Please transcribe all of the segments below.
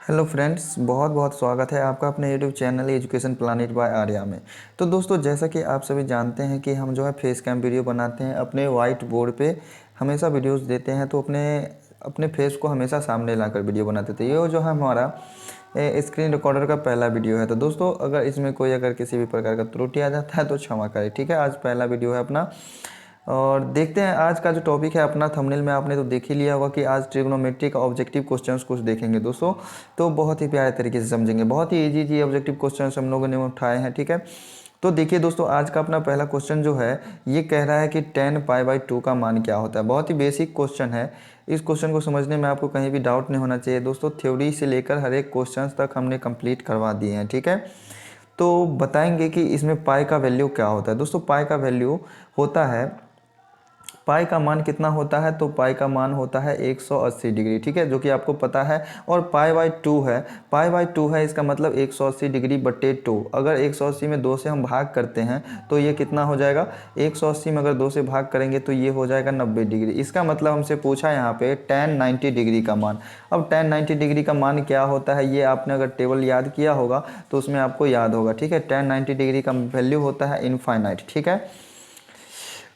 Hello friends, बहुत बहुत स्वागत है आपका अपने YouTube channel education planet by Arya में। तो दोस्तों, जैसा कि आप सभी जानते हैं कि हम जो है फेस कैम वीडियो बनाते हैं अपने वाइट बोर्ड पे, हमेशा वीडियोस देते हैं। तो अपने अपने फेस को हमेशा सामने लाकर वीडियो बनाते थे। ये जो है हमारा स्क्रीन रिकॉर्डर का पहला वीडियो है। तो दोस्तों, अगर कोई किसी भी प्रकार का त्रुटि आ जाता है तो क्षमा करें, ठीक है। आज पहला वीडियो है अपना, और देखते हैं आज का जो टॉपिक है अपना। थंबनेल में आपने तो देख ही लिया होगा कि आज ट्रिग्नोमेट्री का ऑब्जेक्टिव क्वेश्चंस कुछ देखेंगे दोस्तों। तो बहुत ही प्यारे तरीके से समझेंगे, बहुत ही इजी जी ऑब्जेक्टिव क्वेश्चंस हम लोगों ने उठाए हैं, ठीक है। तो देखिए दोस्तों, आज का अपना पहला क्वेश्चन जो है ये कह रहा है कि 10π/2 का मान क्या होता है। बहुत ही बेसिक क्वेश्चन है। इस क्वेश्चन को समझने में आपको कहीं भी डाउट नहीं होना चाहिए दोस्तों। थ्योरी से लेकर हर एक क्वेश्चन तक हमने कंप्लीट करवा दिए हैं, ठीक है। तो बताएंगे कि इसमें पाई का वैल्यू क्या होता है। दोस्तों, पाई का वैल्यू होता है, पाई का मान कितना होता है, तो पाई का मान होता है 180 डिग्री, ठीक है, जो कि आपको पता है। और π/2 है, π/2 है, इसका मतलब 180 डिग्री बटे 2। अगर 180 में 2 से हम भाग करते हैं तो ये कितना हो जाएगा, 180 में अगर 2 से भाग करेंगे तो ये हो जाएगा 90 डिग्री। इसका मतलब हमसे पूछा यहाँ पे tan 90 डिग्री का मान। अब tan 90 डिग्री का मान क्या होता है, ये आपने अगर टेबल याद किया होगा तो उसमें आपको याद होगा, ठीक है। tan 90 डिग्री का वैल्यू होता है इनफाइनाइट, ठीक है।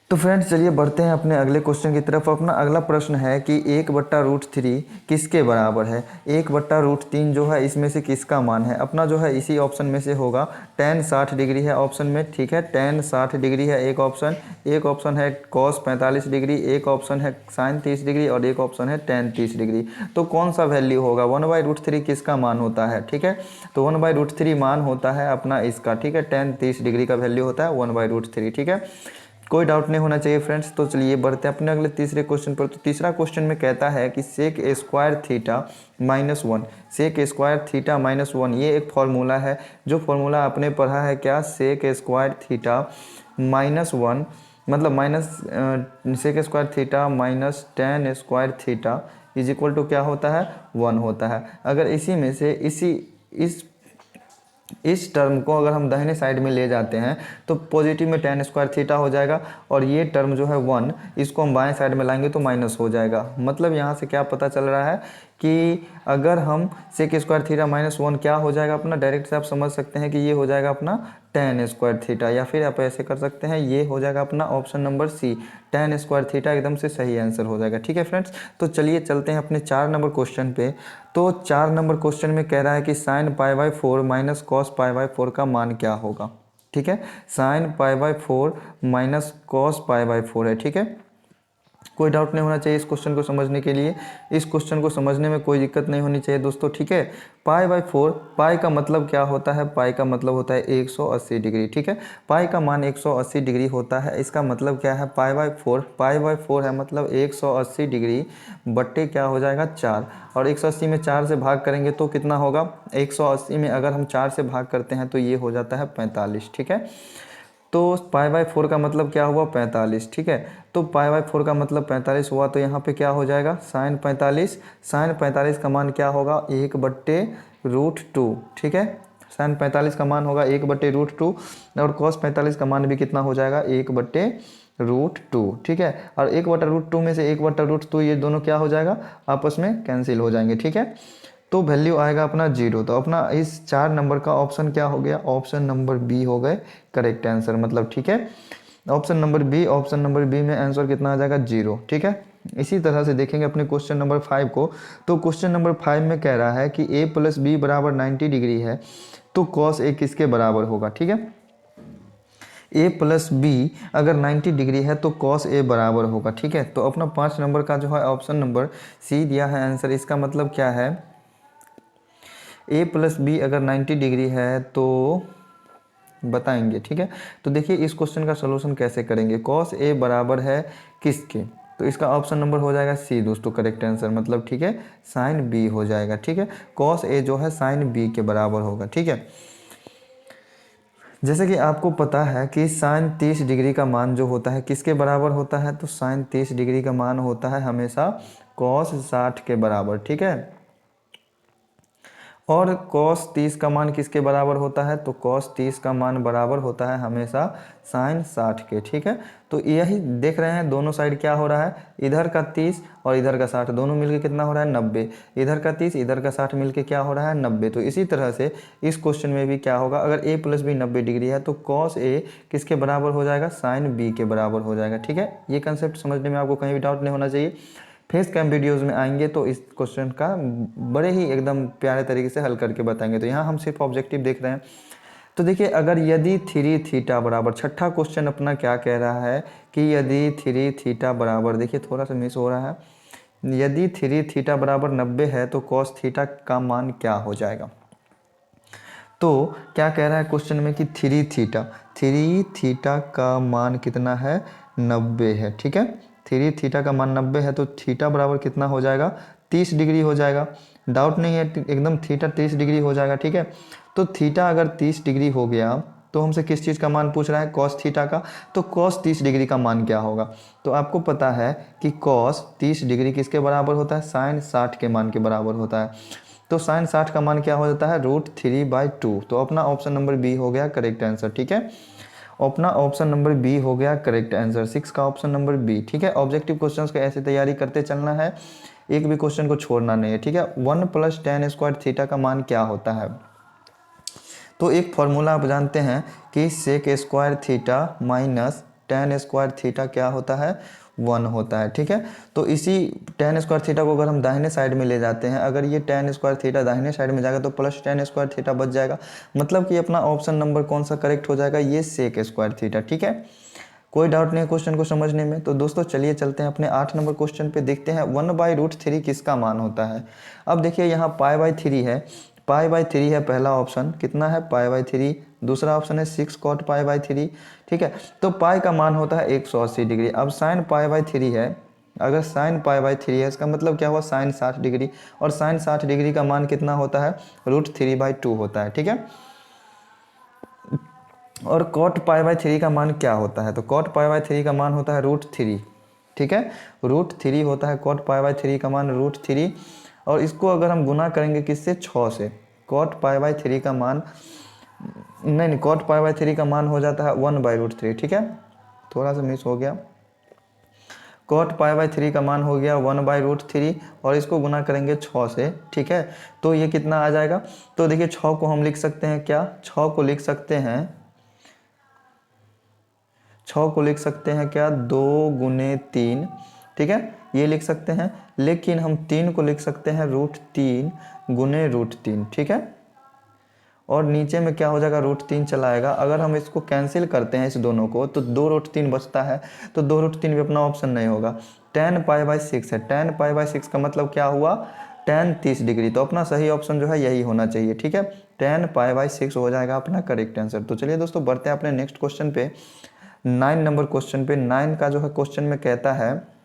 तो फ्रेंड्स, चलिए बढ़ते हैं अपने अगले क्वेश्चन की तरफ। अपना अगला प्रश्न है कि 1/√3 किसके बराबर है। 1/√3 जो है इसमें से किसका मान है। अपना जो है इसी ऑप्शन में से होगा। tan 60 डिग्री है ऑप्शन में, ठीक है। tan 60 डिग्री है एक ऑप्शन है cos 45 डिग्री, एक ऑप्शन है sin 30 डिग्री और एक ऑप्शन है tan 30 डिग्री। तो कौन सा वैल्यू होगा, 1/√3 किसका मान होता है, ठीक है। तो 1/√3 मान होता है अपना इसका, ठीक है। tan 30 डिग्री का वैल्यू होता है 1/√3, ठीक है। कोई डाउट नहीं होना चाहिए फ्रेंड्स। तो चलिए बढ़ते हैं अपने अगले तीसरे क्वेश्चन पर। तो तीसरा क्वेश्चन में कहता है कि sec square theta -1, sec square theta -1, ये एक फॉर्मूला है। जो फॉर्मूला आपने पढ़ा है क्या, सेक स्क्वायर थीटा -1 मतलब sec square theta minus tan square theta is equal to क्या होता है, 1 होता है। अगर इसी में से इस टर्म को अगर हम दाहिने साइड में ले जाते हैं तो पॉजिटिव में tan स्क्वायर थीटा हो जाएगा, और ये टर्म जो है 1, इसको हम बाएं साइड में लाएंगे तो माइनस हो जाएगा। मतलब यहाँ से क्या पता चल रहा है कि अगर हम सेक स्क्वायर थीटा -1 क्या हो जाएगा अपना, डायरेक्ट से आप समझ सकते हैं कि ये हो जाएगा अपना tan स्क्वायर थीटा, या फिर आप ऐसे कर सकते हैं ये हो जाएगा अपना option number C, tan square theta एकदम से सही आंसर हो जाएगा, ठीक है फ्रेंड्स। तो चलिए चलते हैं अपने 4 नंबर क्वेश्चन पे। तो 4 नंबर क्वेश्चन में कह रहा है कि sin π/4 माइनस cos π/4 का मान क्या होगा, ठीक है। sin π/4 माइनस cos π/4 है, ठीक है। कोई डाउट नहीं होना चाहिए इस क्वेश्चन को समझने के लिए। इस क्वेश्चन को समझने में कोई दिक्कत नहीं होनी चाहिए दोस्तों, ठीक है। π/4, पाई का मतलब क्या होता है, पाई का मतलब होता है 180 डिग्री, ठीक है। पाई का मान 180 डिग्री होता है। इसका मतलब क्या है, पाई बाई फोर है मतलब 180 डिग्री बट्टे क्या हो जाएगा 4, और 180 में 4 से भाग करेंगे तो कितना होगा, 180 में अगर हम 4 से भाग करते हैं तो ये हो जाता है 45, ठीक है। तो π/4 का मतलब क्या हुआ, 45, ठीक है। तो π/4 का मतलब 45 हुआ, तो यहाँ पे क्या हो जाएगा, sin 45 का मान क्या होगा, 1/√2, ठीक है। sin 45 का मान होगा 1/√2, और cos 45 का मान भी कितना हो जाएगा, 1/√2, ठीक है। और 1/√2 में से 1/√2 ये दोनों क्या हो जाएगा, आपस में कैंसिल हो जाएंगे, ठीक है। तो वैल्यू आएगा अपना 0। तो अपना इस 4 नंबर का ऑप्शन क्या हो गया, ऑप्शन नंबर बी हो गए करेक्ट आंसर, मतलब ठीक है। ऑप्शन नंबर बी में आंसर कितना आ जाएगा, 0, ठीक है। इसी तरह से देखेंगे अपने क्वेश्चन नंबर 5 को। तो क्वेश्चन नंबर 5 में कह रहा है कि a + b = 90 डिग्री है, तो cos a किसके बराबर होगा, ठीक है। a + b अगर 90 डिग्री है तो cos a बराबर होगा, ठीक है। तो अपना 5 नंबर का जो है ऑप्शन नंबर सी दिया है आंसर। इसका मतलब क्या है, a + b अगर 90 डिग्री है तो बताएंगे, ठीक है। तो देखिए इस क्वेश्चन का सलूशन कैसे करेंगे, cos a बराबर है किसके, तो इसका ऑप्शन नंबर हो जाएगा सी दोस्तों करेक्ट आंसर, मतलब ठीक है sin b हो जाएगा, ठीक है। cos a जो है sin b के बराबर होगा, ठीक है। जैसे कि आपको पता है कि sin 30 डिग्री का मान जो होता है किसके बराबर होता है, तो sin 30 डिग्री का मान होता है हमेशा cos 60 के बराबर, ठीक है। और cos 30 का मान किसके बराबर होता है, तो cos 30 का मान बराबर होता है हमेशा sin 60 के। ठीक है, तो यही देख रहे हैं दोनों साइड क्या हो रहा है, इधर का 30 और इधर का 60 दोनों मिलके कितना हो रहा है 90, इधर का 30 इधर का 60 मिलके क्या हो रहा है 90। तो इसी तरह से इस क्वेश्चन में भी क्या होगा, अगर a प्लस बी 90 डिग्री है तो cos a किसके बराबर हो जाएगा, sin b के बराबर हो जाएगा। ठीक है, ये कंसेप्ट समझने में आपको कहीं भी डाउट नहीं होना चाहिए। फेस कैम वीडियोज़ में आएंगे तो इस क्वेश्चन का बड़े ही एकदम प्यारे तरीके से हल करके बताएंगे। तो यहाँ हम सिर्फ ऑब्जेक्टिव देख रहे हैं। तो देखिए, अगर यदि 3 थीटा बराबर, छठा क्वेश्चन अपना क्या कह रहा है कि यदि 3 थीटा बराबर, देखिए थोड़ा सा मिस हो रहा है, यदि 3 थीटा बराबर 90 है तो कॉस थीटा का मान क्या हो जाएगा। तो क्या कह रहा है क्वेश्चन में कि 3 थीटा का मान कितना है 90 है। ठीक है, 3 थीटा का मान 90 है तो थीटा बराबर कितना हो जाएगा 30 डिग्री हो जाएगा। डाउट नहीं है, एकदम थीटा 30 डिग्री हो जाएगा। ठीक है, तो थीटा अगर 30 डिग्री हो गया तो हमसे किस चीज़ का मान पूछ रहा है, कॉस थीटा का। तो कॉस 30 डिग्री का मान क्या होगा, तो आपको पता है कि कॉस 30 डिग्री किसके बराबर होता है, साइन 60 के मान के बराबर होता है। तो साइन 60 का मान क्या हो जाता है, √3/2। तो अपना ऑप्शन नंबर बी हो गया करेक्ट आंसर। ठीक है, अपना ऑप्शन नंबर बी हो गया करेक्ट आंसर, 6 का ऑप्शन नंबर बी। ठीक है, ऑब्जेक्टिव क्वेश्चंस को ऐसे तैयारी करते चलना है, एक भी क्वेश्चन को छोड़ना नहीं है। ठीक है, 1 + tan² थीटा का मान क्या होता है। तो एक फॉर्मूला आप जानते हैं कि sec² theta minus tan² theta क्या होता है, 1 होता है। ठीक है, तो इसी tan² थीटा को अगर हम दाहिने साइड में ले जाते हैं, अगर ये tan² थीटा दाहिने साइड में जाएगा तो प्लस tan² थीटा बच जाएगा। मतलब कि अपना ऑप्शन नंबर कौन सा करेक्ट हो जाएगा, ये sec² थीटा। ठीक है, कोई डाउट नहीं है क्वेश्चन को समझने में। तो दोस्तों चलिए चलते हैं अपने 8 नंबर क्वेश्चन पे, देखते हैं 1/√3 किसका मान होता है। अब देखिए यहाँ π/3 है, π/3 है पहला ऑप्शन, कितना है π/3, दूसरा ऑप्शन है 6 cot π/3। ठीक है, तो पाई का मान होता है 180 डिग्री। अब साइन π/3 है, अगर साइन π/3 है इसका मतलब क्या हुआ, साइन 60 डिग्री, और साइन 60 डिग्री का मान कितना होता है, √3/2 होता है। ठीक है, और cot π/3 का मान क्या होता है, तो cot π/3 का मान होता है √3। ठीक है, √3 होता है cot π/3 का मान √3, और इसको अगर हम गुना करेंगे किससे, 6 से, cot π/3 का मान नहीं, cot π/3 का मान हो जाता है 1/√3। ठीक है, थोड़ा सा मिस हो गया, cot π/3 का मान हो गया 1/√3 और इसको गुना करेंगे 6 से। ठीक है, तो ये कितना आ जाएगा, तो देखिए 6 को हम लिख सकते हैं क्या, 6 को लिख सकते हैं, 6 को लिख सकते हैं क्या, 2 × 3। ठीक है, ये लिख सकते हैं, लेकिन हम 3 को लिख सकते हैं √3 × √3। ठीक है, और नीचे में क्या हो जाएगा, √3 चला आएगा। अगर हम इसको कैंसिल करते हैं इस दोनों को तो 2√3 बचता है, तो 2√3 भी अपना ऑप्शन नहीं होगा। tan π/6 है, tan π/6 का मतलब क्या हुआ, tan 30 डिग्री। तो अपना सही ऑप्शन जो है यही होना चाहिए। ठीक है, tan π/6 हो जाएगा अपना करेक्ट आंसर। तो चलिए दोस्तों बढ़ते हैं अपने नेक्स्ट क्वेश्चन पे, 9 नंबर क्वेश्चन पे। 9 का जो है क्वेश्चन में कहता है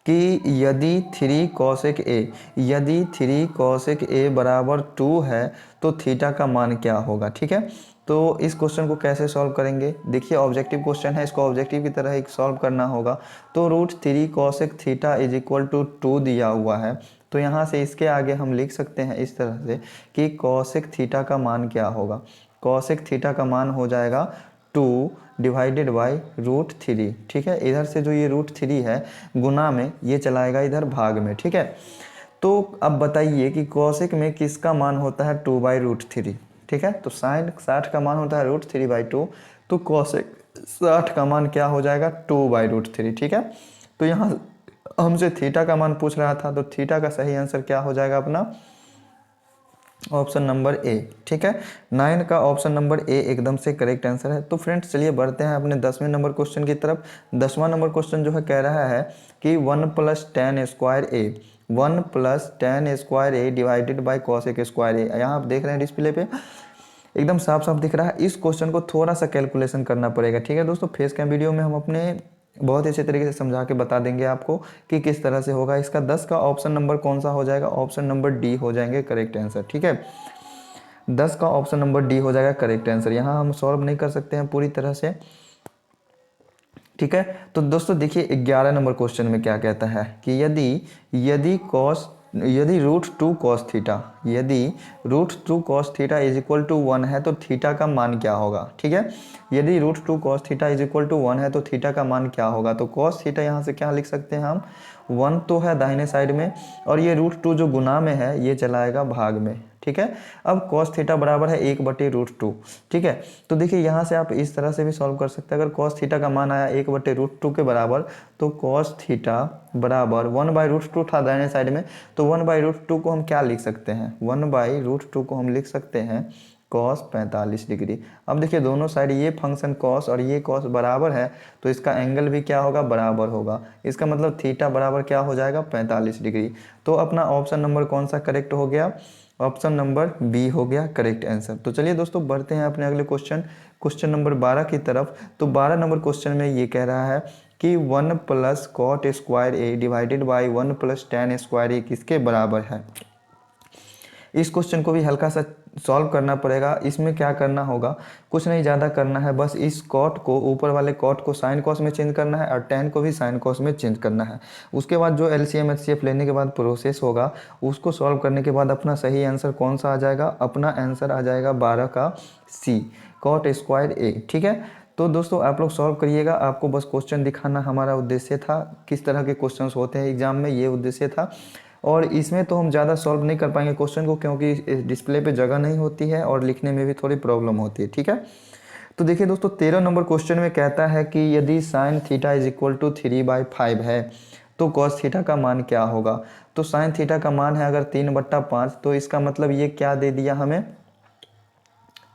कि यदि 3 cosec a, यदि 3 cosec a बराबर 2 है तो थीटा का मान क्या होगा। ठीक है, तो इस क्वेश्चन को कैसे सॉल्व करेंगे, देखिए ऑब्जेक्टिव क्वेश्चन है, इसको ऑब्जेक्टिव की तरह ही सॉल्व करना होगा। तो √3 cosec थीटा = 2 दिया हुआ है, तो यहाँ से इसके आगे हम लिख सकते हैं इस तरह से कि cosec थीटा का मान क्या होगा, cosec थीटा का मान हो जाएगा 2/√3। ठीक है, इधर से जो ये √3 है गुना में ये चलाएगा इधर भाग में। ठीक है, तो अब बताइए कि cosec में किसका मान होता है 2/√3। ठीक है, तो साइन 60 का मान होता है √3/2, तो cosec 60 का मान क्या हो जाएगा 2/√3। ठीक है, तो यहाँ हमसे थीटा का मान पूछ रहा था, तो थीटा का सही आंसर क्या हो जाएगा अपना ऑप्शन नंबर ए। ठीक है, 9 का ऑप्शन नंबर ए एकदम से करेक्ट आंसर है। तो फ्रेंड्स चलिए बढ़ते हैं अपने 10वें नंबर क्वेश्चन की तरफ। 10वां नंबर क्वेश्चन जो है कह रहा है कि 1 + tan² a, 1 + tan² a divided by cosec² a। यहाँ आप देख रहे हैं डिस्प्ले पे एकदम साफ साफ दिख रहा है। इस क्वेश्चन को थोड़ा सा कैलकुलेशन करना पड़ेगा। ठीक है दोस्तों, फेस कैम वीडियो में हम अपने बहुत ही अच्छे तरीके से समझा के बता देंगे आपको कि किस तरह से होगा। इसका 10 का ऑप्शन नंबर कौन सा हो जाएगा, ऑप्शन नंबर डी हो जाएंगे करेक्ट आंसर। ठीक है, 10 का ऑप्शन नंबर डी हो जाएगा करेक्ट आंसर। यहाँ हम सॉल्व नहीं कर सकते हैं पूरी तरह से। ठीक है, तो दोस्तों देखिए 11 नंबर क्वेश्चन में क्या कहता है कि यदि cos यदि √2 cos थीटा, यदि √2 cos theta is equal to 1 है तो थीटा का मान क्या होगा। ठीक है, यदि √2 cos theta is equal to 1 है तो थीटा का मान क्या होगा। तो cos थीटा यहाँ से क्या लिख सकते हैं हम, 1 तो है दाहिने साइड में और ये √2 जो गुना में है ये चलाएगा भाग में। ठीक है, अब cos थीटा बराबर है 1/√2। ठीक है, तो देखिए यहाँ से आप इस तरह से भी सॉल्व कर सकते हैं। अगर cos थीटा का मान आया 1/√2 के बराबर तो cos थीटा बराबर 1/√2 था दाहिने साइड में, तो 1/√2 को हम क्या लिख सकते हैं, 1/√2 को हम लिख सकते हैं cos 45 डिग्री। अब देखिए दोनों साइड ये फंक्शन cos और ये cos बराबर है तो इसका एंगल भी क्या होगा, बराबर होगा। इसका मतलब थीटा बराबर क्या हो जाएगा, 45 डिग्री। तो अपना ऑप्शन नंबर कौन सा करेक्ट हो गया, ऑप्शन नंबर बी हो गया करेक्ट आंसर। तो चलिए दोस्तों बढ़ते हैं अपने अगले क्वेश्चन नंबर 12 की तरफ। तो 12 नंबर क्वेश्चन में ये कह रहा है कि 1 + cot square A divided by 1 + tan square A किसके बराबर है। इस क्वेश्चन को भी हल्का सा सॉल्व करना पड़ेगा। इसमें क्या करना होगा, कुछ नहीं ज़्यादा करना है, बस इस कॉट को, ऊपर वाले कॉट को साइन कॉस में चेंज करना है और टैन को भी साइन कॉस में चेंज करना है। उसके बाद जो LCM HCF लेने के बाद प्रोसेस होगा उसको सॉल्व करने के बाद अपना सही आंसर कौन सा आ जाएगा, अपना आंसर आ जाएगा 12 का C, कॉट स्क्वायर ए। ठीक है, तो दोस्तों आप लोग सॉल्व करिएगा। आपको बस क्वेश्चन दिखाना हमारा उद्देश्य था, किस तरह के क्वेश्चंस होते हैं एग्जाम में, ये उद्देश्य था। और इसमें तो हम ज़्यादा सॉल्व नहीं कर पाएंगे क्वेश्चन को, क्योंकि डिस्प्ले पे जगह नहीं होती है और लिखने में भी थोड़ी प्रॉब्लम होती है। ठीक है, तो देखिए दोस्तों 13 नंबर क्वेश्चन में कहता है कि यदि sine theta is equal to 3/5 है तो कॉस थीटा का मान क्या होगा। तो साइन थीटा का मान है अगर 3/5, तो इसका मतलब ये क्या दे दिया हमें,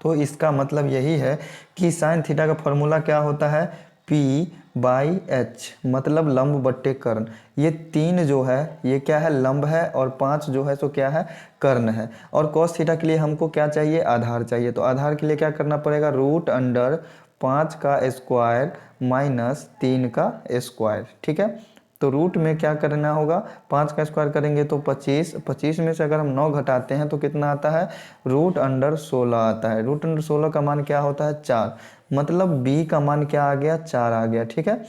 तो इसका मतलब यही है कि साइन थीटा का फॉर्मूला क्या होता है, P/H, मतलब लंब बट्टे कर्ण। ये 3 जो है ये क्या है, लंब है, और 5 जो है सो क्या है, कर्ण है। और cos थीटा के लिए हमको क्या चाहिए, आधार चाहिए। तो आधार के लिए क्या करना पड़ेगा, √5 का स्क्वायर माइनस 3 का स्क्वायर। ठीक है, तो रूट में क्या करना होगा, 5 का स्क्वायर करेंगे तो 25, 25 में से अगर हम 9 घटाते हैं तो कितना आता है, √16 आता है। √16 का मान क्या होता है, 4, मतलब b का मान क्या आ गया, 4 आ गया। ठीक है,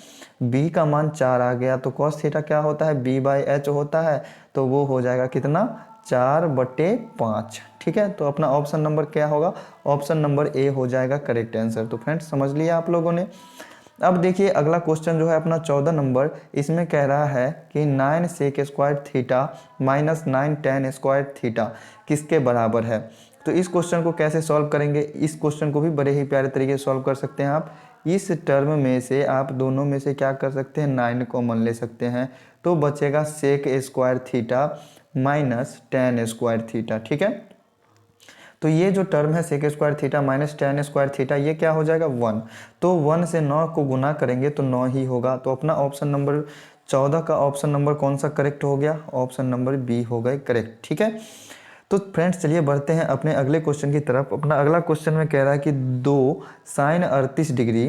b का मान 4 आ गया तो cos थीटा क्या होता है, B/H होता है, तो वो हो जाएगा कितना, 4/5। ठीक है, तो अपना ऑप्शन नंबर क्या होगा, ऑप्शन नंबर ए हो जाएगा करेक्ट आंसर। तो फ्रेंड्स समझ लिया आप लोगों ने। अब देखिए अगला क्वेश्चन जो है अपना 14 नंबर, इसमें कह रहा है कि 9 sec square theta minus 9 tan square theta किसके बराबर है। तो इस क्वेश्चन को कैसे सॉल्व करेंगे, इस क्वेश्चन को भी बड़े ही प्यारे तरीके से सॉल्व कर सकते हैं आप। इस टर्म में से आप दोनों में से क्या कर सकते हैं, 9 कॉमन ले सकते हैं, तो बचेगा sec square theta minus tan square theta. ठीक है, तो ये जो टर्म है sec square theta minus tan square theta, ये क्या हो जाएगा, 1। तो 1 से 9 को गुना करेंगे तो 9 ही होगा। तो अपना ऑप्शन नंबर 14 का ऑप्शन नंबर कौन सा करेक्ट हो गया, ऑप्शन नंबर बी हो गए करेक्ट। ठीक है, तो फ्रेंड्स चलिए बढ़ते हैं अपने अगले क्वेश्चन की तरफ। अपना अगला क्वेश्चन में कह रहा है कि 2 sin 38 डिग्री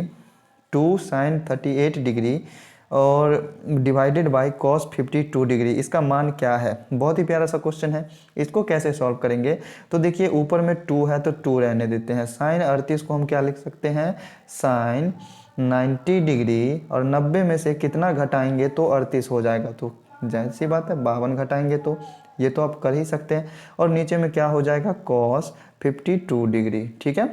2 sin 38 डिग्री और डिवाइडेड बाय cos 52 डिग्री, इसका मान क्या है। बहुत ही प्यारा सा क्वेश्चन है, इसको कैसे सॉल्व करेंगे। तो देखिए ऊपर में 2 है तो 2 रहने देते हैं। sin 38 को हम क्या लिख सकते हैं, sin 90 डिग्री, और 90 में से कितना घटाएंगे तो 38 हो जाएगा। तो जाहिर सी बात है 52 घटाएंगे तो ये तो आप कर ही सकते हैं। और नीचे में क्या हो जाएगा, cos 52 डिग्री। ठीक है,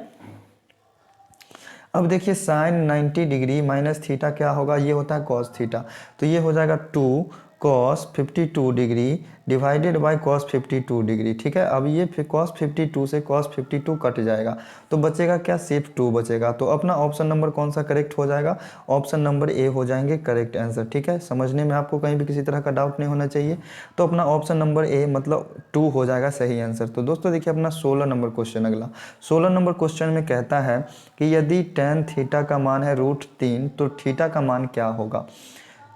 अब देखिए साइन 90 डिग्री माइनस थीटा क्या होगा, ये होता है cos थीटा, तो ये हो जाएगा 2 cos 52 degree divided by cos 52 degree. ठीक है, अब ये फिर cos 52 से cos 52 कट जाएगा तो बचेगा क्या, सिर्फ 2 बचेगा। तो अपना ऑप्शन नंबर कौन सा करेक्ट हो जाएगा, ऑप्शन नंबर ए हो जाएंगे करेक्ट आंसर। ठीक है, समझने में आपको कहीं भी किसी तरह का डाउट नहीं होना चाहिए। तो अपना ऑप्शन नंबर ए मतलब 2 हो जाएगा सही आंसर। तो दोस्तों देखिए अपना 16 नंबर क्वेश्चन, अगला 16 नंबर क्वेश्चन में कहता है कि यदि tan थीटा का मान है √3 तो थीटा का मान क्या होगा।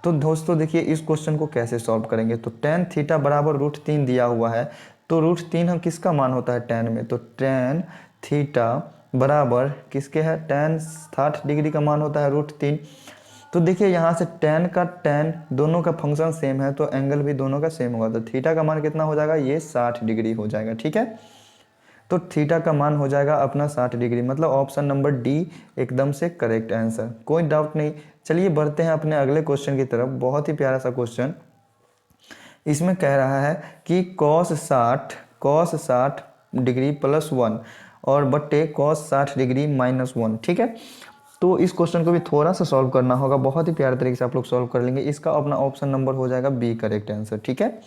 तो दोस्तों देखिए इस क्वेश्चन को कैसे सॉल्व करेंगे। तो tan थीटा बराबर √3 दिया हुआ है, तो √3 हम किसका मान होता है tan में, तो tan थीटा बराबर किसके है, tan 60 डिग्री का मान होता है √3। तो देखिए यहाँ से tan का tan दोनों का फंक्शन सेम है तो एंगल भी दोनों का सेम होगा, तो थीटा का मान कितना हो जाएगा, ये 60 डिग्री हो जाएगा। ठीक है, तो थीटा का मान हो जाएगा अपना 60 डिग्री, मतलब ऑप्शन नंबर डी एकदम से करेक्ट आंसर, कोई डाउट नहीं। चलिए बढ़ते हैं अपने अगले क्वेश्चन की तरफ। बहुत ही प्यारा सा क्वेश्चन इसमें कह रहा है कि cos 60 डिग्री प्लस 1 और बट्टे cos 60 डिग्री माइनस 1। ठीक है, तो इस क्वेश्चन को भी थोड़ा सा सॉल्व करना होगा, बहुत ही प्यारे तरीके से आप लोग सॉल्व कर लेंगे। इसका अपना ऑप्शन नंबर हो जाएगा बी करेक्ट आंसर। ठीक है,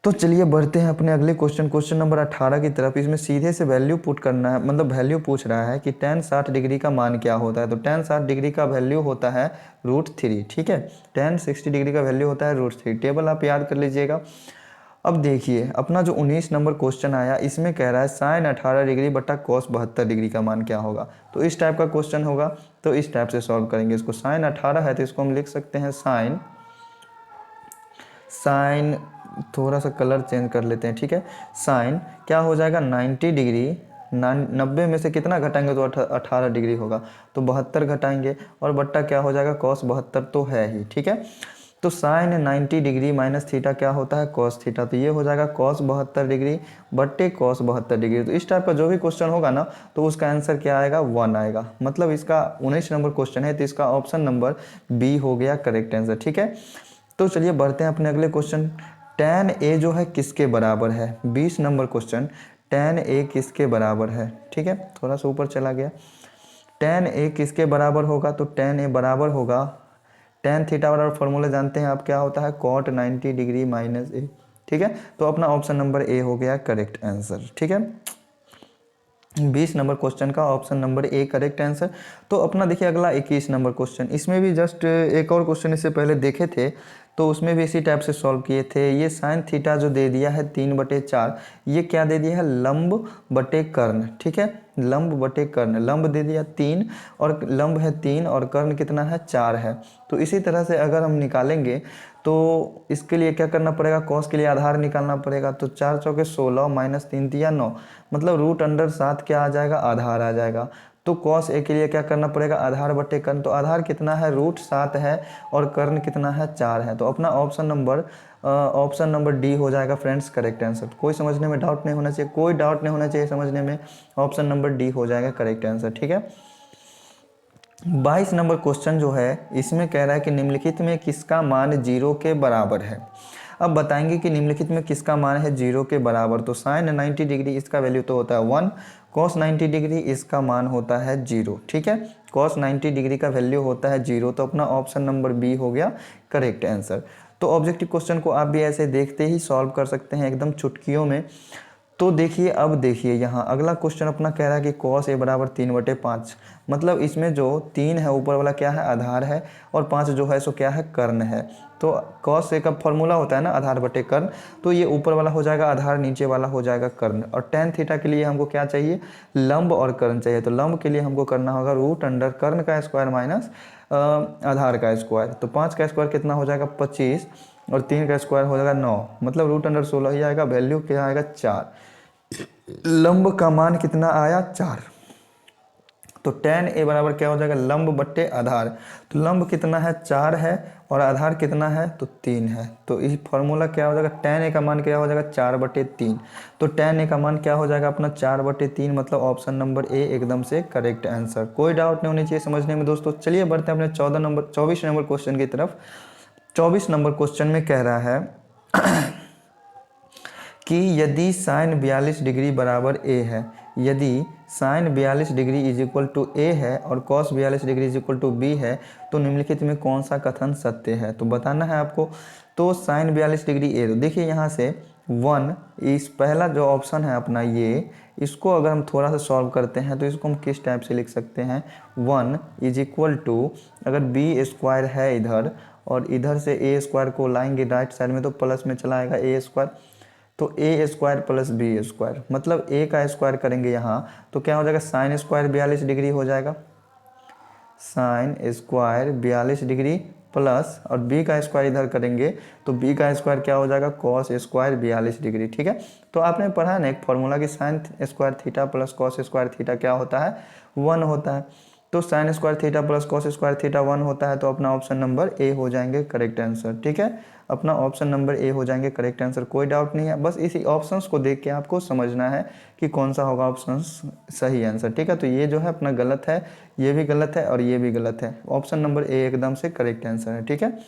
तो चलिए बढ़ते हैं अपने अगले क्वेश्चन नंबर 18 की तरफ। इसमें सीधे से वैल्यू पुट करना है, मतलब वैल्यू पूछ रहा है कि tan 60 डिग्री का मान क्या होता है। तो tan 60 डिग्री का वैल्यू होता है √3। ठीक है, tan 60 डिग्री का वैल्यू होता है √3। टेबल आप याद कर लीजिएगा। अब देखिए अपना जो 19 नंबर क्वेश्चन आया, इसमें कह रहा है sin 18 डिग्री बटा cos 72 डिग्री का मान क्या होगा। तो इस टाइप का क्वेश्चन होगा, तो इस टाइप से सॉल्व करेंगे इसको। sin 18 है तो इसको हम लिख सकते हैं साइन थोड़ा सा कलर चेंज कर लेते हैं। ठीक है, साइन क्या हो जाएगा 90 डिग्री, 90 में से कितना घटाएंगे तो 18 डिग्री होगा, तो 72 घटाएंगे, और बट्टा क्या हो जाएगा cos 72 तो है ही। ठीक है, तो साइन 90 डिग्री माइनस थीटा क्या होता है cos थीटा, तो ये हो जाएगा cos 72 डिग्री बट्टे cos 72 डिग्री। तो इस टाइप का जो भी क्वेश्चन होगा ना, तो उसका आंसर क्या आएगा 1 आएगा। मतलब इसका 19 नंबर क्वेश्चन है, तो इसका ऑप्शन नंबर बी हो गया करेक्ट आंसर। ठीक है, तो चलिए बढ़ते हैं अपने अगले क्वेश्चन। tan a जो है किसके बराबर है, 20 नंबर क्वेश्चन। tan a किसके बराबर है। ठीक है, थोड़ा सा ऊपर चला गया। tan a किसके बराबर होगा, तो tan a बराबर होगा tan थीटा बराबर फॉर्मूला जानते हैं आप क्या होता है, cot 90 डिग्री माइनस a। ठीक है, तो अपना ऑप्शन नंबर ए हो गया करेक्ट आंसर। ठीक है, 20 नंबर क्वेश्चन का option number A correct answer. तो अपना देखिए अगला 21 नंबर क्वेश्चन। इसमें भी जस्ट एक और क्वेश्चन इससे पहले देखे थे, तो उसमें भी इसी टाइप से सॉल्व किए थे। ये साइन थीटा जो दे दिया है 3/4, ये क्या दे दिया है लंब बटे कर्ण। ठीक है, लंब बटे कर्ण, लंब दे दिया 3 और लंब है 3 और कर्ण कितना है 4 है। तो इसी तरह से अगर हम निकालेंगे तो इसके लिए क्या करना पड़ेगा, कॉस के लिए आधार निकालना पड़ेगा। तो 4 चौके 16 माइनस 3 तिया 9, मतलब √7 क्या आ जाएगा, आधार आ जाएगा। तो कॉस ए के लिए क्या करना पड़ेगा, आधार बटे कर्ण। तो आधार कितना है √7 है और कर्ण कितना है 4 है। तो अपना ऑप्शन नंबर डी हो जाएगा फ्रेंड्स करेक्ट आंसर। कोई समझने में डाउट नहीं होना चाहिए, कोई डाउट नहीं होना चाहिए समझने में, ऑप्शन नंबर डी हो जाएगा करेक्ट आंसर। ठीक है, 22 नंबर क्वेश्चन जो है, इसमें कह रहा है कि निम्नलिखित में किसका मान 0 के बराबर है। अब बताएंगे कि निम्नलिखित में किसका मान है 0 के बराबर। तो साइन 90 डिग्री इसका वैल्यू तो होता है 1, cos 90 डिग्री इसका मान होता है 0। ठीक है, cos 90 डिग्री का वैल्यू होता है 0, तो अपना ऑप्शन नंबर बी हो गया करेक्ट आंसर। तो ऑब्जेक्टिव क्वेश्चन को आप भी ऐसे देखते ही सॉल्व कर सकते हैं एकदम चुटकियों में। तो देखिए अब देखिए यहाँ अगला क्वेश्चन अपना कह रहा है कि cos a बराबर 3/5, मतलब इसमें जो 3 है ऊपर वाला क्या है, आधार है, और 5 जो है सो क्या है, कर्ण है। तो cos a का फॉर्मूला होता है ना आधार बटे कर्ण, तो ये ऊपर वाला हो जाएगा आधार, नीचे वाला हो जाएगा कर्ण। और tan थीटा के लिए हमको क्या चाहिए, लंब और कर्ण चाहिए। तो लंब के लिए हमको करना होगा √अंडर कर्ण का स्क्वायर माइनस आधार का स्क्वायर। तो 5 का स्क्वायर कितना हो जाएगा 25, और 3 का स्क्वायर हो जाएगा 9, मतलब √16 ही आएगा। वैल्यू क्या आएगा 4, लंब का मान कितना आया 4। तो tan a बराबर क्या हो जाएगा, लंब बट्टे आधार। तो लंब कितना है 4 है और आधार कितना है तो 3 है। तो इस फॉर्मूला क्या हो जाएगा, tan a का मान क्या हो जाएगा 4/3। तो tan a का मान क्या हो जाएगा अपना 4/3, मतलब ऑप्शन नंबर ए एकदम से करेक्ट आंसर। कोई डाउट नहीं होनी चाहिए समझने में दोस्तों। चलिए बढ़ते हैं अपने 24 नंबर क्वेश्चन की तरफ। 24 नंबर क्वेश्चन में कह रहा है कि यदि साइन 42 डिग्री बराबर a है, यदि sine 42 degree is equal to a है और cos 42 degree is equal to b है, तो निम्नलिखित में कौन सा कथन सत्य है। तो बताना है आपको। तो साइन 42 डिग्री a, तो देखिए यहाँ से 1, इस पहला जो ऑप्शन है अपना ये, इसको अगर हम थोड़ा सा सॉल्व करते हैं तो इसको हम किस टाइप से लिख सकते हैं, 1 इज इक्वल टू, अगर बी स्क्वायर है इधर और इधर से ए स्क्वायर को लाएंगे राइट साइड में, तो प्लस में चला आएगा ए स्क्वायर। तो ए स्क्वायर प्लस बी स्क्वायर, मतलब ए का स्क्वायर करेंगे यहाँ तो क्या हो जाएगा, साइन स्क्वायर 42 डिग्री हो जाएगा, साइन स्क्वायर 42 डिग्री प्लस, और बी का स्क्वायर इधर करेंगे तो बी का स्क्वायर क्या हो जाएगा, कॉस स्क्वायर 42 डिग्री। ठीक है, तो आपने पढ़ा ना एक फॉर्मूला कि sine square theta plus cos square theta क्या होता है, 1 होता है। तो sine square theta plus cos square theta 1 होता है। तो अपना ऑप्शन नंबर ए हो जाएंगे करेक्ट आंसर। ठीक है, अपना ऑप्शन नंबर ए हो जाएंगे करेक्ट आंसर, कोई डाउट नहीं है। बस इसी ऑप्शंस को देख के आपको समझना है कि कौन सा होगा ऑप्शंस सही आंसर। ठीक है, तो ये जो है अपना गलत है, ये भी गलत है और ये भी गलत है। ऑप्शन नंबर ए एकदम से करेक्ट आंसर है। ठीक है,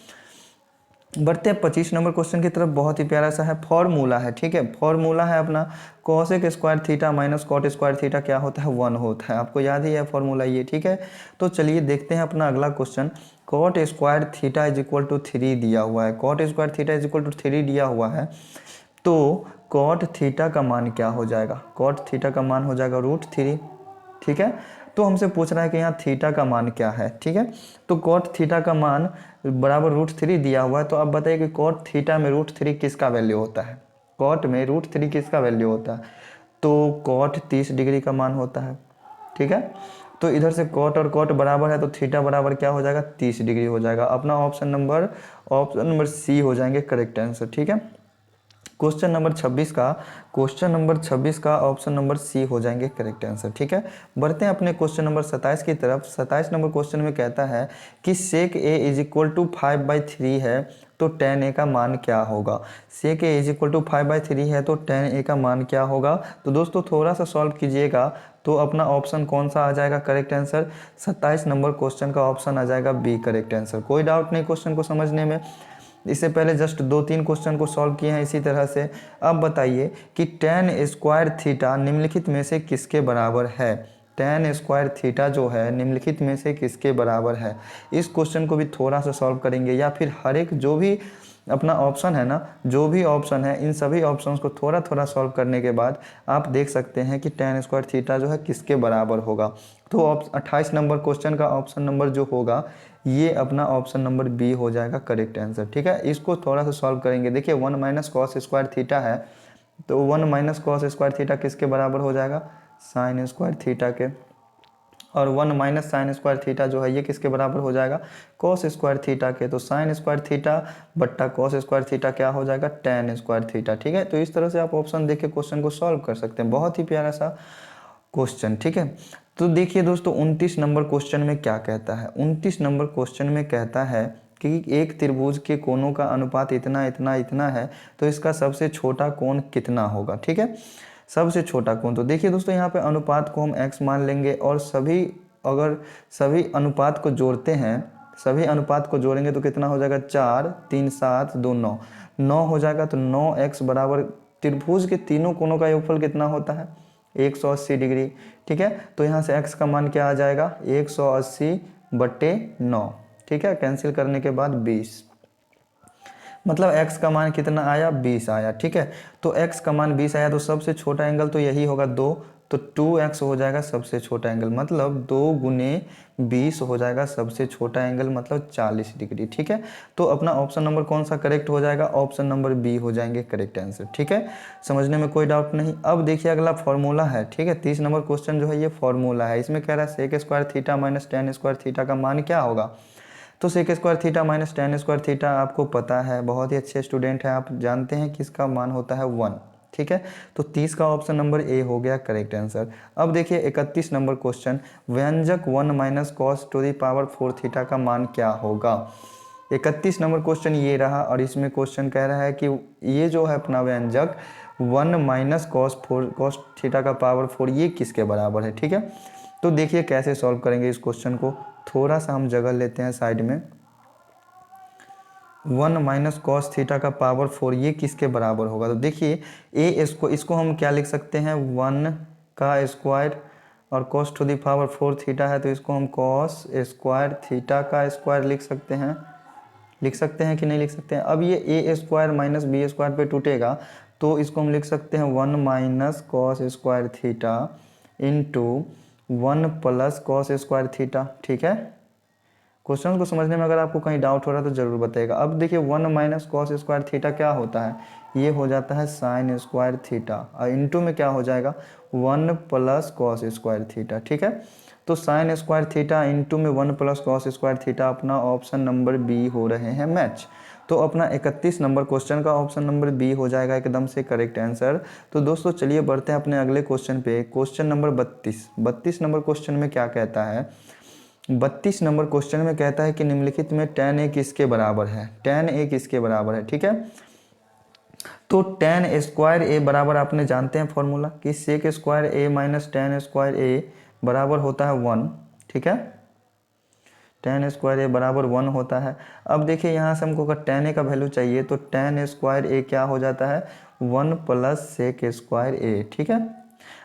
बढ़ते हैं 25 नंबर क्वेश्चन की तरफ। बहुत ही प्यारा सा है, फॉर्मूला है, ठीक है। फॉर्मूला है अपना cosec square theta minus cot square theta क्या होता है, 1 होता है। आपको याद ही है फॉर्मूला ये, ठीक है। तो चलिए देखते हैं अपना अगला question. Cot square theta is equal to 3 दिया हुआ है, cot square theta is equal to 3 दिया हुआ है, तो कॉट थीटा का मान क्या हो जाएगा, कॉट थीटा का मान हो जाएगा √3, ठीक है। तो हमसे पूछ रहा है कि यहाँ थीटा का मान क्या है, ठीक है। तो कॉट थीटा का मान बराबर √3 दिया हुआ है। तो अब बताइए कि कॉट थीटा में √3 किसका वैल्यू होता है, कॉट में √3 किसका वैल्यू होता है, तो कॉट 30 डिग्री का मान होता है, ठीक है। तो इधर से कॉट और कॉट बराबर है, तो थीटा बराबर क्या हो जाएगा, 30 डिग्री हो जाएगा। अपना ऑप्शन नंबर सी हो जाएंगे करेक्ट आंसर, ठीक है। क्वेश्चन नंबर 26 का ऑप्शन नंबर सी हो जाएंगे करेक्ट आंसर, ठीक है। बढ़ते हैं अपने क्वेश्चन नंबर 27 की तरफ। 27 नंबर क्वेश्चन में कहता है कि सेक ए इज इक्वल टू 5/3 है, तो tan a का मान क्या होगा। सेक ए इज इक्वल टू 5/3 है, तो tan a का मान क्या होगा। तो दोस्तों थोड़ा सा सॉल्व कीजिएगा, तो अपना ऑप्शन कौन सा आ जाएगा करेक्ट आंसर, 27 नंबर क्वेश्चन का ऑप्शन आ जाएगा बी करेक्ट आंसर। कोई डाउट नहीं क्वेश्चन को समझने में। इससे पहले जस्ट 2-3 क्वेश्चन को सॉल्व किए हैं इसी तरह से। अब बताइए कि tan स्क्वायर थीटा निम्नलिखित में से किसके बराबर है, tan स्क्वायर थीटा जो है निम्नलिखित में से किसके बराबर है। इस क्वेश्चन को भी थोड़ा सा सॉल्व करेंगे, या फिर हर एक जो भी अपना ऑप्शन है ना, जो भी ऑप्शन है इन सभी ऑप्शंस को थोड़ा थोड़ा सॉल्व करने के बाद आप देख सकते हैं कि tan स्क्वायर थीटा जो है किसके बराबर होगा। तो 28 नंबर क्वेश्चन का ऑप्शन नंबर जो होगा ये अपना ऑप्शन नंबर बी हो जाएगा करेक्ट आंसर, ठीक है। इसको थोड़ा सा सॉल्व करेंगे। देखिए 1 माइनस कॉस स्क्वायर थीटा है, तो 1 माइनस कॉस स्क्वायर थीटा किसके बराबर हो जाएगा, साइन स्क्वायर थीटा के। और 1 माइनस साइन स्क्वायर थीटा जो है ये किसके बराबर हो जाएगा, कॉस स्क्वायर थीटा के। तो साइन स्क्वायर थीटा बट्टा कॉस स्क्वायर थीटा क्या हो जाएगा, tan स्क्वायर थीटा, ठीक है। तो इस तरह से आप ऑप्शन देख के क्वेश्चन को सॉल्व कर सकते हैं। बहुत ही प्यारा सा क्वेश्चन, ठीक है। तो देखिए दोस्तों 29 नंबर क्वेश्चन में क्या कहता है। 29 नंबर क्वेश्चन में कहता है कि एक त्रिभुज के कोणों का अनुपात इतना इतना इतना है, तो इसका सबसे छोटा कोण कितना होगा, ठीक है। सबसे छोटा कोण, तो देखिए दोस्तों यहाँ पे अनुपात को हम x मान लेंगे, और अगर सभी अनुपात को जोड़ते हैं, सभी अनुपात को जोड़ेंगे तो कितना हो जाएगा, 4 3 7 2 9 9 हो जाएगा। तो 9x बराबर त्रिभुज के तीनों कोणों का योगफल कितना होता है, 180 डिग्री, ठीक है। तो यहाँ से x का मान क्या आ जाएगा, 180/9, ठीक है। कैंसिल करने के बाद 20, मतलब x का मान कितना आया, 20 आया, ठीक है। तो x का मान 20 आया, तो सबसे छोटा एंगल तो यही होगा 2, तो 2x हो जाएगा सबसे छोटा एंगल, मतलब 2 गुने 20 हो जाएगा सबसे छोटा एंगल, मतलब 40 डिग्री, ठीक है। तो अपना ऑप्शन नंबर कौन सा करेक्ट हो जाएगा, ऑप्शन नंबर बी हो जाएंगे करेक्ट आंसर, ठीक है। समझने में कोई डाउट नहीं। अब देखिए अगला फॉर्मूला है, ठीक है। 30 नंबर क्वेश्चन जो है ये फॉर्मूला है। इसमें कह रहा है sec square theta minus tan square theta का मान क्या होगा। तो sec square theta minus tan square theta आपको पता है, बहुत ही अच्छे स्टूडेंट हैं आप, जानते हैं कि इसका मान होता है 1, ठीक है। तो 30 का ऑप्शन नंबर ए हो गया करेक्ट आंसर। अब देखिए 31 नंबर क्वेश्चन, व्यंजक 1 minus cos two the power 4 theta का मान क्या होगा। 31 नंबर क्वेश्चन ये रहा, और इसमें क्वेश्चन कह रहा है कि ये जो है अपना व्यंजक 1 माइनस कॉस थीटा का पावर 4 ये किसके बराबर है, ठीक है। तो देखिए कैसे सॉल्व करेंगे इस क्वेश्चन को, थोड़ा सा हम जगह लेते हैं साइड में। 1 माइनस कॉस थीटा का पावर 4 ये किसके बराबर होगा। तो देखिए इसको हम क्या लिख सकते हैं, 1 का स्क्वायर, और cos to the power 4 theta है, तो इसको हम कॉस स्क्वायर थीटा का स्क्वायर लिख सकते हैं, कि नहीं लिख सकते हैं। अब ये ए स्क्वायर माइनस बी स्क्वायर पे टूटेगा, तो इसको हम लिख सकते हैं 1 minus cos square theta into 1 plus cos square theta, ठीक है। क्वेश्चन को समझने में अगर आपको कहीं डाउट हो रहा है तो जरूर बताइएगा। अब देखिए 1 माइनस कॉस स्क्वायर थीटा क्या होता है, ये हो जाता है साइन स्क्वायर थीटा, और इंटू में क्या हो जाएगा 1 प्लस कॉस स्क्वायर थीटा, ठीक है। तो साइन स्क्वायर थीटा इंटू में 1 प्लस कॉस स्क्वायर थीटा अपना ऑप्शन नंबर बी हो रहे हैं मैच। तो अपना 31 नंबर क्वेश्चन का ऑप्शन नंबर बी हो जाएगा एकदम से करेक्ट आंसर। तो दोस्तों चलिए बढ़ते हैं अपने अगले क्वेश्चन पे, क्वेश्चन नंबर 32 नंबर क्वेश्चन में क्या कहता है। 32 नंबर क्वेश्चन में कहता है कि निम्नलिखित में tan a किसके बराबर है, tan a किसके बराबर है, ठीक है। तो tan स्क्वायर a बराबर आपने जानते हैं फॉर्मूला कि sec square a minus tan square a बराबर होता है 1, ठीक है। tan स्क्वायर ए बराबर 1 होता है। अब देखिए यहाँ से हमको अगर tan ए का वैल्यू चाहिए तो tan स्क्वायर ए क्या हो जाता है 1 प्लस सेक स्क्वायर ए, ठीक है।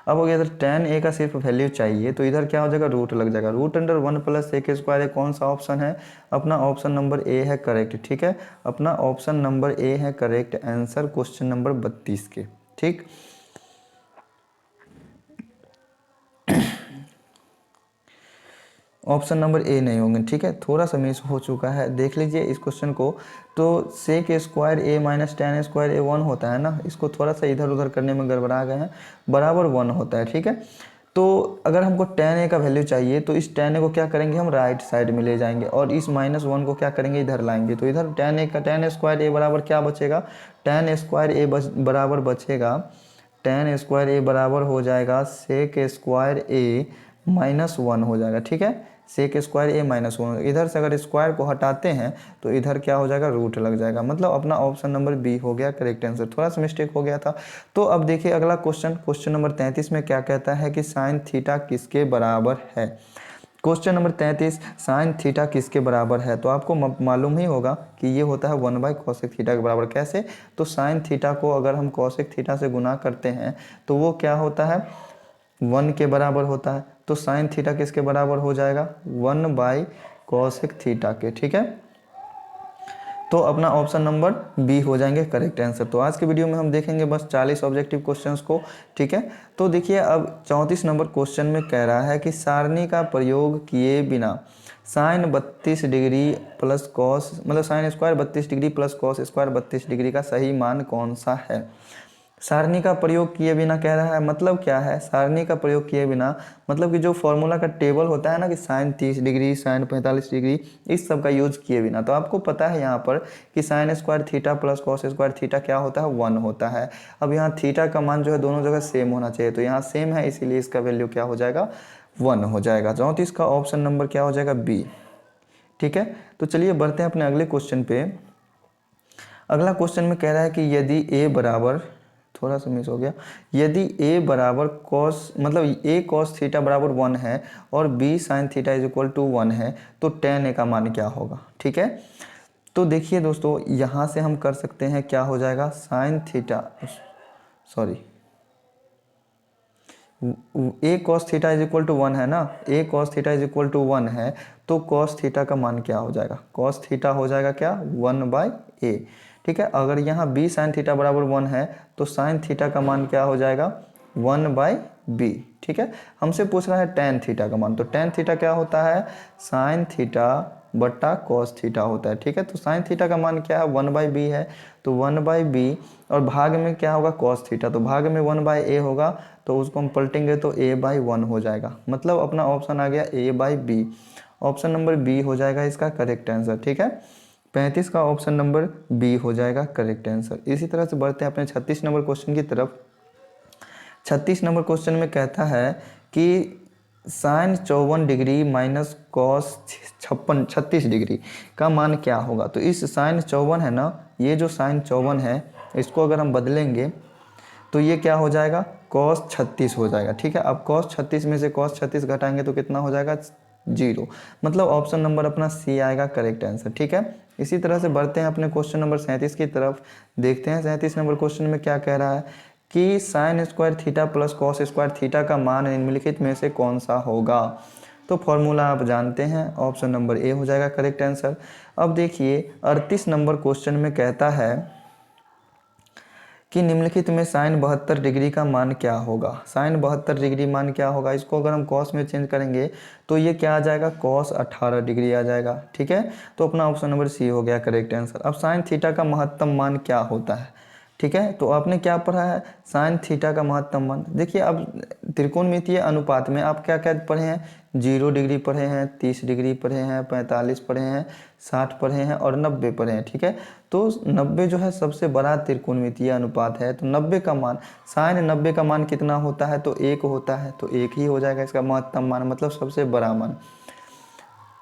अब अगर tan ए का सिर्फ वैल्यू चाहिए तो इधर क्या हो जाएगा रूट लग जाएगा, root under 1 plus sec square A कौन सा ऑप्शन है, अपना ऑप्शन नंबर ए है करेक्ट, ठीक है। अपना ऑप्शन नंबर ए है करेक्ट आंसर क्वेश्चन नंबर 32 के, ठीक। ऑप्शन नंबर ए नहीं होंगे, ठीक है, थोड़ा सा मिस हो चुका है, देख लीजिए इस क्वेश्चन को। तो सेक स्क्वायर ए माइनस tan स्क्वायर ए 1 होता है ना, इसको थोड़ा सा इधर उधर करने में गड़बड़ा गए हैं, बराबर 1 होता है, ठीक है। तो अगर हमको tan ए का वैल्यू चाहिए तो इस tan ए को क्या करेंगे हम राइट साइड में ले जाएंगे और इस -1 को क्या करेंगे इधर लाएंगे। तो इधर tan स्क्वायर ए बराबर क्या बचेगा, tan स्क्वायर ए बराबर बचेगा, tan स्क्वायर ए बराबर हो जाएगा सेक स्क्वायर ए -1 हो जाएगा, ठीक है। सेक स्क्वायर ए -1, इधर से अगर स्क्वायर को हटाते हैं तो इधर क्या हो जाएगा रूट लग जाएगा, मतलब अपना ऑप्शन नंबर बी हो गया करेक्ट आंसर, थोड़ा सा मिस्टेक हो गया था। तो अब देखिए अगला क्वेश्चन नंबर 33 में क्या कहता है कि साइन थीटा किसके बराबर है। क्वेश्चन नंबर 33 साइन थीटा किसके बराबर है, तो आपको मालूम ही होगा कि ये होता है 1/cosec थीटा के बराबर। कैसे, तो साइन थीटा को अगर हम cosec थीटा से गुना करते हैं तो वो क्या होता है 1 के बराबर होता है। तो साइन थीटा किसके बराबर हो जाएगा 1/cosec थीटा के, ठीक है। तो अपना ऑप्शन नंबर बी हो जाएंगे करेक्ट आंसर। तो आज के वीडियो में हम देखेंगे बस 40 ऑब्जेक्टिव क्वेश्चंस को, ठीक है। तो देखिए अब 34 नंबर क्वेश्चन में कह रहा है कि सारणी का प्रयोग किए बिना साइन 32 डिग्री प्लस कॉस, मतलब sine square 32 degree plus cos square 32 degree का सही मान कौन सा है। सारणी का प्रयोग किए बिना कह रहा है, मतलब क्या है सारणी का प्रयोग किए बिना, मतलब कि जो फॉर्मूला का टेबल होता है ना कि साइन 30 डिग्री साइन 45 डिग्री इस सब का यूज किए बिना। तो आपको पता है यहाँ पर कि sine square theta plus cos square theta क्या होता है 1 होता है। अब यहाँ थीटा का मान जो है दोनों जगह सेम होना चाहिए, तो यहाँ सेम है इसीलिए इसका वैल्यू क्या हो जाएगा 1 हो जाएगा। 34 का ऑप्शन नंबर क्या हो जाएगा बी, ठीक है। तो चलिए बढ़ते हैं अपने अगले क्वेश्चन पे। अगला क्वेश्चन में कह रहा है कि यदि ए बराबर, थोड़ा सा मिस हो गया, यदि a बराबर कॉस, मतलब a कॉस थीटा बराबर 1 है और b sine theta is equal to 1 है तो tan a का मान क्या होगा, ठीक है। तो देखिए दोस्तों यहाँ से हम कर सकते हैं क्या हो जाएगा sine theta, sorry a cos theta is equal to 1 है ना, a cos theta is equal to 1 है तो कॉस थीटा का मान क्या हो जाएगा, कॉस थीटा हो जाएगा क्या 1/a, ठीक है। अगर यहाँ b साइन थीटा बराबर 1 है तो साइन थीटा का मान क्या हो जाएगा 1/b, ठीक है। हमसे पूछ रहा है tan थीटा का मान, तो tan थीटा क्या होता है साइन थीटा बट्टा कॉस थीटा होता है, ठीक है। तो साइन थीटा का मान क्या है 1/b है, तो 1/b और भाग में क्या होगा कॉस थीटा, तो भाग में 1/a होगा तो उसको हम पलटेंगे तो a/1 हो जाएगा, मतलब अपना ऑप्शन आ गया a/b। ऑप्शन नंबर बी हो जाएगा इसका करेक्ट आंसर, ठीक है। 35 का ऑप्शन नंबर बी हो जाएगा करेक्ट आंसर। इसी तरह से बढ़ते हैं अपने 36 नंबर क्वेश्चन की तरफ। 36 नंबर क्वेश्चन में कहता है कि sine 54 degree minus cos 36 degree का मान क्या होगा। तो इस साइन 54 है ना, ये जो साइन 54 है इसको अगर हम बदलेंगे तो ये क्या हो जाएगा कॉस 36 हो जाएगा, ठीक है। अब कॉस 36 में से कॉस 36 घटाएंगे तो कितना हो जाएगा 0, मतलब ऑप्शन नंबर अपना सी आएगा करेक्ट आंसर, ठीक है। इसी तरह से बढ़ते हैं अपने क्वेश्चन नंबर 37 की तरफ। देखते हैं 37 नंबर क्वेश्चन में क्या कह रहा है कि sine square theta plus cos square theta का मान निम्नलिखित में से कौन सा होगा। तो फॉर्मूला आप जानते हैं, ऑप्शन नंबर ए हो जाएगा करेक्ट आंसर। अब देखिए 38 नंबर क्वेश्चन में कहता है कि निम्नलिखित में साइन 72 डिग्री का मान क्या होगा। साइन 72 डिग्री मान क्या होगा, इसको अगर हम कॉस में चेंज करेंगे तो ये क्या आ जाएगा कॉस 18 डिग्री आ जाएगा, ठीक है। तो अपना ऑप्शन नंबर सी हो गया करेक्ट आंसर। अब साइन थीटा का महत्तम मान क्या होता है, ठीक है। तो आपने क्या पढ़ा है साइन थीटा का महत्तम मान। देखिए अब त्रिकोणमितीय अनुपात में आप क्या क्या पढ़े हैं, 0 डिग्री पढ़े हैं, 30 डिग्री पढ़े हैं, 45 पढ़े हैं, 60 पढ़े हैं और 90 पढ़े हैं, ठीक है। तो 90 जो है सबसे बड़ा त्रिकोणमितीय अनुपात है, तो 90 का मान, साइन 90 का मान कितना होता है तो 1 होता है, तो 1 ही हो जाएगा इसका महत्तम मान, मतलब सबसे बड़ा मान।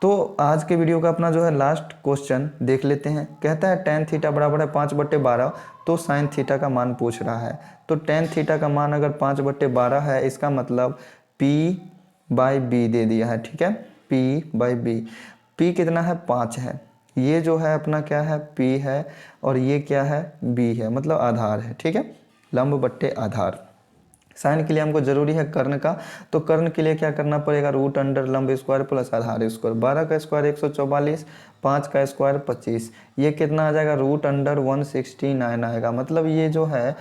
तो आज के वीडियो का अपना जो है लास्ट क्वेश्चन देख लेते हैं। कहता है tan थीटा बराबर है 5/12, तो साइन थीटा का मान पूछ रहा है। तो tan थीटा का मान अगर 5/12 है इसका मतलब p/b दे दिया है, ठीक है, p/b। पी कितना है 5 है, ये जो है अपना क्या है पी है और ये क्या है बी है, मतलब आधार है। ठीक है, लंब बट्टे आधार। साइन के लिए हमको जरूरी है कर्ण का, तो कर्ण के लिए क्या करना पड़ेगा, रूट अंडर लंब स्क्वायर प्लस आधार स्क्वायर। 12 का स्क्वायर 144, 5 का स्क्वायर 25, ये कितना आ जाएगा रूट अंडर 169 आएगा। मतलब ये जो है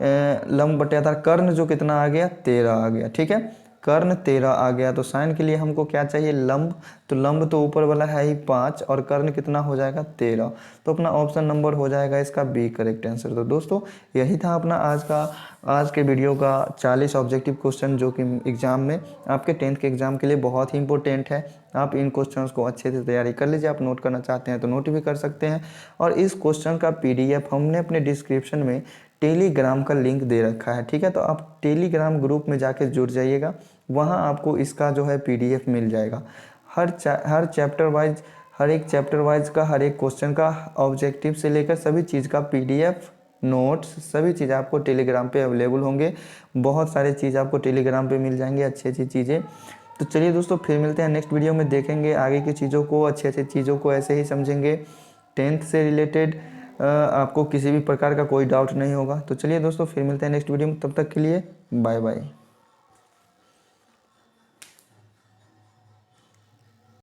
लंब बटे आधार कर्ण जो कितना आ गया 13 आ गया। ठीक है, कर्ण 13 आ गया। तो साइन के लिए हमको क्या चाहिए लंब, तो लंब तो ऊपर वाला है ही 5 और कर्ण कितना हो जाएगा 13, तो अपना ऑप्शन नंबर हो जाएगा इसका बी करेक्ट आंसर। तो दोस्तों यही था अपना आज के वीडियो का 40 ऑब्जेक्टिव क्वेश्चन, जो कि एग्जाम में आपके 10th के एग्जाम के लिए बहुत ही इंपॉर्टेंट है। आप इन क्वेश्चंस को अच्छे से तैयारी कर लीजिए। आप नोट करना चाहते हैं तो नोट भी कर सकते हैं, और इस क्वेश्चन का पीडीएफ हमने अपने डिस्क्रिप्शन में टेलीग्राम का लिंक दे रखा है। ठीक है, तो आप टेलीग्राम ग्रुप में जाके जुड़ जाइएगा, वहाँ आपको इसका जो है पीडीएफ मिल जाएगा। हर चैप्टर वाइज, हर एक चैप्टर वाइज का, हर एक क्वेश्चन का ऑब्जेक्टिव से लेकर सभी चीज़ का पीडीएफ, नोट्स, सभी चीज़ आपको टेलीग्राम पे अवेलेबल होंगे। बहुत सारी चीज़ आपको टेलीग्राम पे मिल जाएंगी, अच्छी अच्छी चीज़ें। तो चलिए दोस्तों, फिर मिलते हैं नेक्स्ट वीडियो में, देखेंगे आगे की चीज़ों को, अच्छी अच्छी चीज़ों को ऐसे ही समझेंगे। 10th से रिलेटेड आपको किसी भी प्रकार का कोई डाउट नहीं होगा। तो चलिए दोस्तों, फिर मिलते हैं नेक्स्ट वीडियो में, तब तक के लिए बाय बाय।